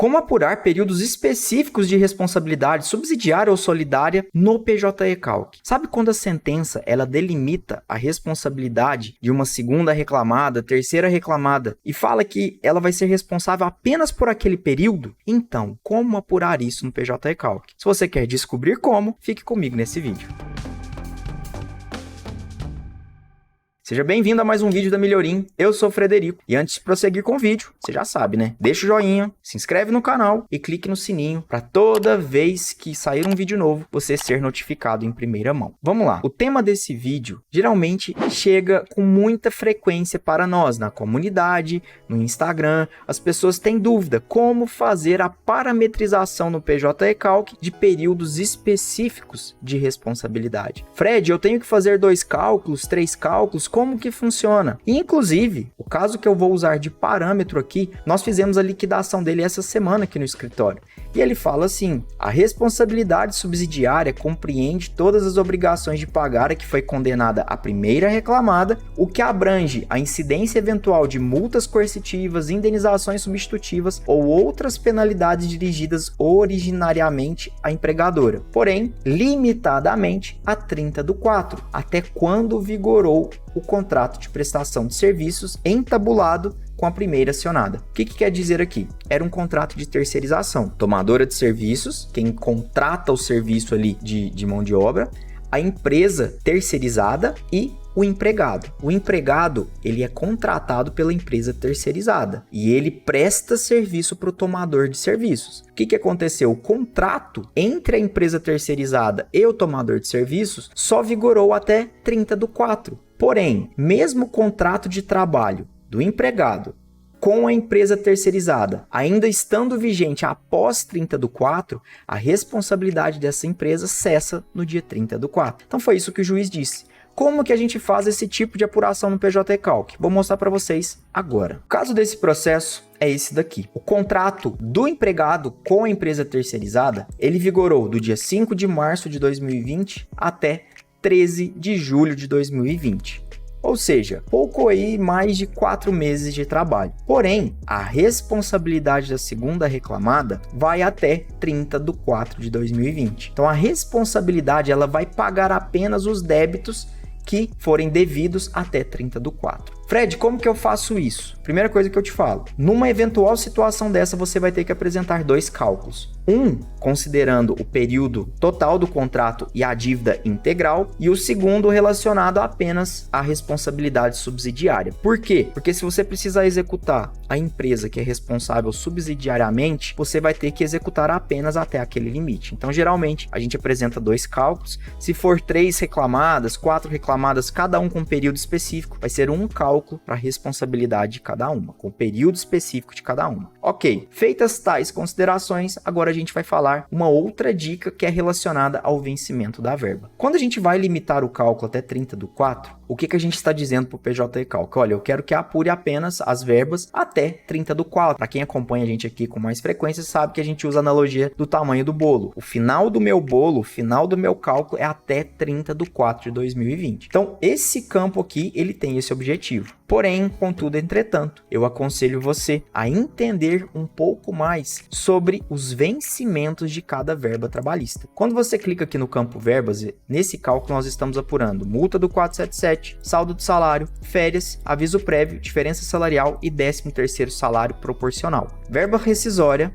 Como apurar períodos específicos de responsabilidade subsidiária ou solidária no PJE-Calc? Sabe quando a sentença ela delimita a responsabilidade de uma segunda reclamada, terceira reclamada e fala que ela vai ser responsável apenas por aquele período? Então, como apurar isso no PJE-Calc? Se você quer descobrir como, fique comigo nesse vídeo. Seja bem-vindo a mais um vídeo da Melhorim, eu sou o Frederico, e antes de prosseguir com o vídeo, você já sabe, né? Deixa o joinha, se inscreve no canal e clique no sininho para toda vez que sair um vídeo novo, você ser notificado em primeira mão. Vamos lá, o tema desse vídeo geralmente chega com muita frequência para nós, na comunidade, no Instagram, as pessoas têm dúvida como fazer a parametrização no PJE-Calc de períodos específicos de responsabilidade. Fred, eu tenho que fazer 2 cálculos, 3 cálculos, como que funciona? E, inclusive, o caso que eu vou usar de parâmetro aqui, nós fizemos a liquidação dele essa semana aqui no escritório. E ele fala assim: a responsabilidade subsidiária compreende todas as obrigações de pagar a que foi condenada a primeira reclamada, o que abrange a incidência eventual de multas coercitivas, indenizações substitutivas ou outras penalidades dirigidas originariamente à empregadora, porém, limitadamente a 30/4, até quando vigorou o contrato de prestação de serviços entabulado com a primeira acionada. O que quer dizer aqui? Era um contrato de terceirização. Tomadora de serviços, quem contrata o serviço ali de mão de obra, a empresa terceirizada e o empregado. O empregado, ele é contratado pela empresa terceirizada e ele presta serviço para o tomador de serviços. O que aconteceu? O contrato entre a empresa terceirizada e o tomador de serviços só vigorou até 30/4. Porém, mesmo o contrato de trabalho do empregado com a empresa terceirizada, ainda estando vigente após 30/4, a responsabilidade dessa empresa cessa no dia 30/4. Então foi isso que o juiz disse. Como que a gente faz esse tipo de apuração no PJE-Calc? Vou mostrar para vocês agora. O caso desse processo é esse daqui. O contrato do empregado com a empresa terceirizada, ele vigorou do dia 5 de março de 2020 até 13 de julho de 2020. Ou seja, pouco aí mais de 4 meses de trabalho. Porém, a responsabilidade da segunda reclamada vai até 30/4 de 2020. Então, a responsabilidade ela vai pagar apenas os débitos que forem devidos até 30/4. Fred, como que eu faço isso? Primeira coisa que eu te falo, numa eventual situação dessa, você vai ter que apresentar 2 cálculos. Um, considerando o período total do contrato e a dívida integral, e o segundo relacionado apenas à responsabilidade subsidiária. Por quê? Porque se você precisar executar a empresa que é responsável subsidiariamente, você vai ter que executar apenas até aquele limite. Então, geralmente, a gente apresenta 2 cálculos. Se for 3 reclamadas, 4 reclamadas, cada um com um período específico, vai ser um cálculo para a responsabilidade de cada uma, com o período específico de cada uma. Ok, feitas tais considerações, agora a gente vai falar uma outra dica que é relacionada ao vencimento da verba. Quando a gente vai limitar o cálculo até 30/4, o que a gente está dizendo para o PJE-Calc? Olha, eu quero que apure apenas as verbas até 30/4. Para quem acompanha a gente aqui com mais frequência, sabe que a gente usa a analogia do tamanho do bolo. O final do meu bolo, o final do meu cálculo é até 30/4 de 2020. Então, esse campo aqui, ele tem esse objetivo. Porém, contudo, entretanto, eu aconselho você a entender um pouco mais sobre os vencimentos de cada verba trabalhista. Quando você clica aqui no campo verbas, nesse cálculo nós estamos apurando multa do 477, saldo de salário, férias, aviso prévio, diferença salarial e 13º salário proporcional. Verba rescisória,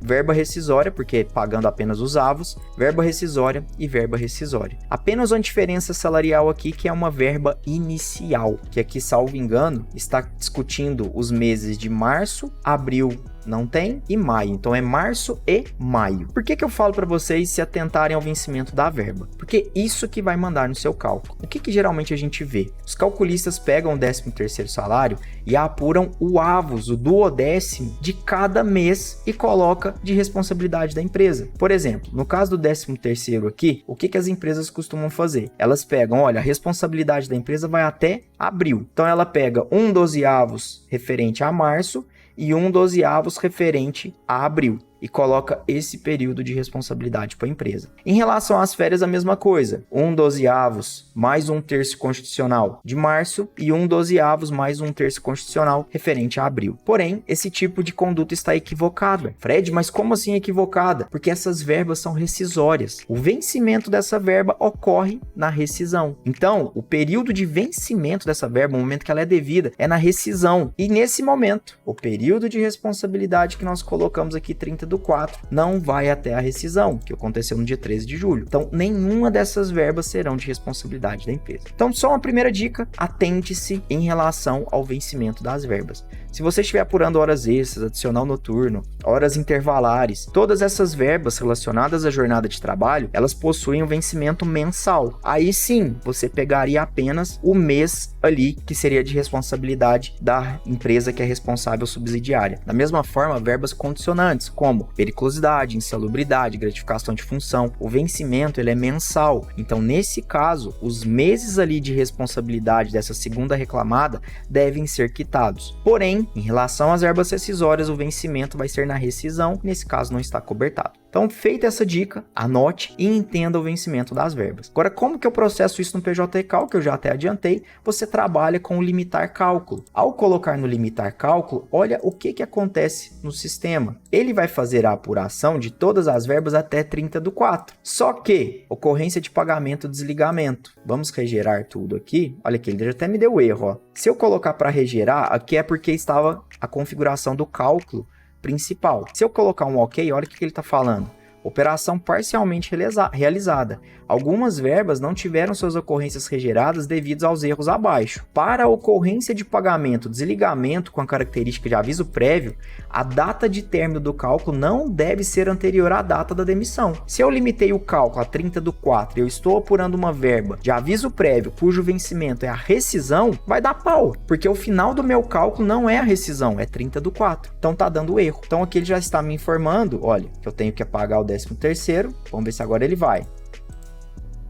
porque pagando apenas os avos, verba rescisória e verba rescisória. Apenas uma diferença salarial aqui que é uma verba inicial, que aqui, salvo engano, está discutindo os meses de março, abril, não tem, e maio. Então é março e maio. Por que eu falo para vocês se atentarem ao vencimento da verba? Porque isso que vai mandar no seu cálculo. O que geralmente a gente vê? Os calculistas pegam o 13º salário e apuram o avos, o duodécimo de cada mês e coloca de responsabilidade da empresa. Por exemplo, no caso do 13º aqui, o que as empresas costumam fazer? Elas pegam, olha, a responsabilidade da empresa vai até abril. Então ela pega 1/12 referente a março e 1/12 referente a abril. e coloca esse período de responsabilidade para a empresa. Em relação às férias, a mesma coisa. 1/12 mais 1/3 constitucional de março e 1/12 mais 1/3 constitucional referente a abril. Porém, esse tipo de conduta está equivocada. Fred, mas como assim equivocada? Porque essas verbas são rescisórias. O vencimento dessa verba ocorre na rescisão. Então, o período de vencimento dessa verba, o momento que ela é devida, é na rescisão. E nesse momento, o período de responsabilidade que nós colocamos aqui, 30/4, não vai até a rescisão, que aconteceu no dia 13 de julho. Então, nenhuma dessas verbas serão de responsabilidade da empresa. Então, só uma primeira dica, atente-se em relação ao vencimento das verbas. Se você estiver apurando horas extras, adicional noturno, horas intervalares, todas essas verbas relacionadas à jornada de trabalho, elas possuem um vencimento mensal. Aí sim, você pegaria apenas o mês ali que seria de responsabilidade da empresa que é responsável subsidiária. Da mesma forma, verbas condicionantes, como periculosidade, insalubridade, gratificação de função, o vencimento ele é mensal. Então, nesse caso, os meses ali de responsabilidade dessa segunda reclamada devem ser quitados. Porém, em relação às verbas rescisórias, o vencimento vai ser na rescisão, nesse caso não está cobertado. Então, feita essa dica, anote e entenda o vencimento das verbas. Agora, como que eu processo isso no PJ-Cal, que eu já até adiantei? Você trabalha com o limitar cálculo. Ao colocar no limitar cálculo, olha o que acontece no sistema. Ele vai fazer a apuração de todas as verbas até 30/4. Só que, ocorrência de pagamento, desligamento. Vamos regerar tudo aqui. Olha aqui, ele já até me deu erro, ó. Se eu colocar para regerar, aqui é porque estava a configuração do cálculo principal. Se eu colocar um OK, olha o que ele está falando. Operação parcialmente realizada. Algumas verbas não tiveram suas ocorrências regeradas devido aos erros abaixo. Para a ocorrência de pagamento, desligamento com a característica de aviso prévio, a data de término do cálculo não deve ser anterior à data da demissão. Se eu limitei o cálculo a 30/4 e eu estou apurando uma verba de aviso prévio cujo vencimento é a rescisão, vai dar pau, porque o final do meu cálculo não é a rescisão, é 30/4. Então tá dando erro. Então aqui ele já está me informando, olha, que eu tenho que pagar o 13º, vamos ver se agora ele vai.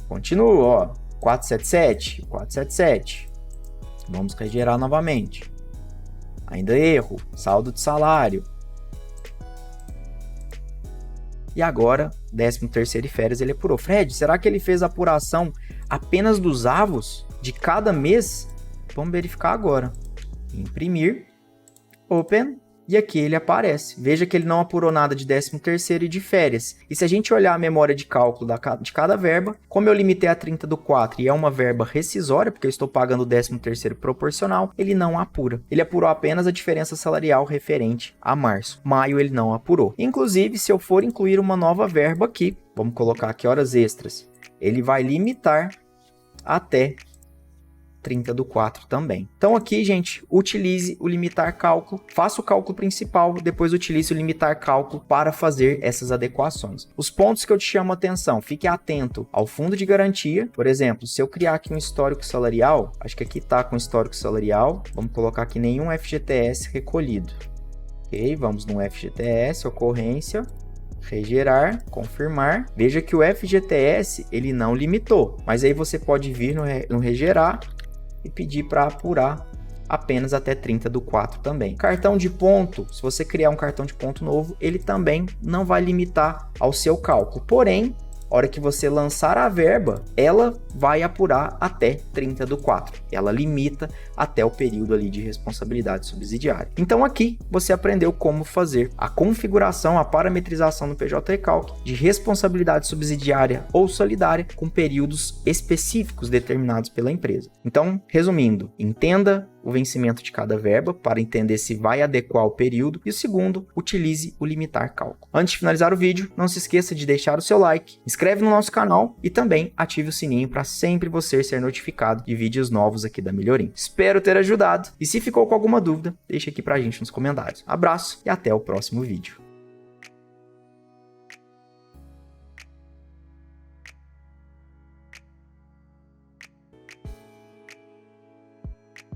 Continuo, ó, 477, 477. Vamos regerar novamente. Ainda erro, saldo de salário. E agora, 13º e férias ele apurou. Fred, será que ele fez a apuração apenas dos avos de cada mês? Vamos verificar agora. Imprimir, Open. E aqui ele aparece. Veja que ele não apurou nada de 13º e de férias. E se a gente olhar a memória de cálculo de cada verba, como eu limitei a 30/4 e é uma verba rescisória, porque eu estou pagando o 13º proporcional, ele não apura. Ele apurou apenas a diferença salarial referente a março. Maio ele não apurou. Inclusive, se eu for incluir uma nova verba aqui, vamos colocar aqui horas extras, ele vai limitar até 30/4 também. Então aqui, gente, utilize o limitar cálculo, faça o cálculo principal, depois utilize o limitar cálculo para fazer essas adequações. Os pontos que eu te chamo a atenção, fique atento ao fundo de garantia. Por exemplo, se eu criar aqui um histórico salarial, acho que aqui está com histórico salarial, vamos colocar aqui nenhum FGTS recolhido. Ok, vamos no FGTS, ocorrência, regerar, confirmar. Veja que o FGTS ele não limitou, mas aí você pode vir no regerar e pedir para apurar apenas até 30/4 também. Cartão de ponto, se você criar um cartão de ponto novo, ele também não vai limitar ao seu cálculo. Porém, a hora que você lançar a verba, ela vai apurar até 30/4. Ela limita até o período ali de responsabilidade subsidiária. Então aqui você aprendeu como fazer a configuração, a parametrização no PJ-Cal de responsabilidade subsidiária ou solidária com períodos específicos determinados pela empresa. Então, resumindo, entenda o vencimento de cada verba para entender se vai adequar o período. E o segundo, utilize o limitar cálculo. Antes de finalizar o vídeo, não se esqueça de deixar o seu like, inscreve no nosso canal e também ative o sininho para sempre você ser notificado de vídeos novos aqui da Melhorim. Espero ter ajudado e se ficou com alguma dúvida, deixa aqui pra gente nos comentários. Abraço e até o próximo vídeo.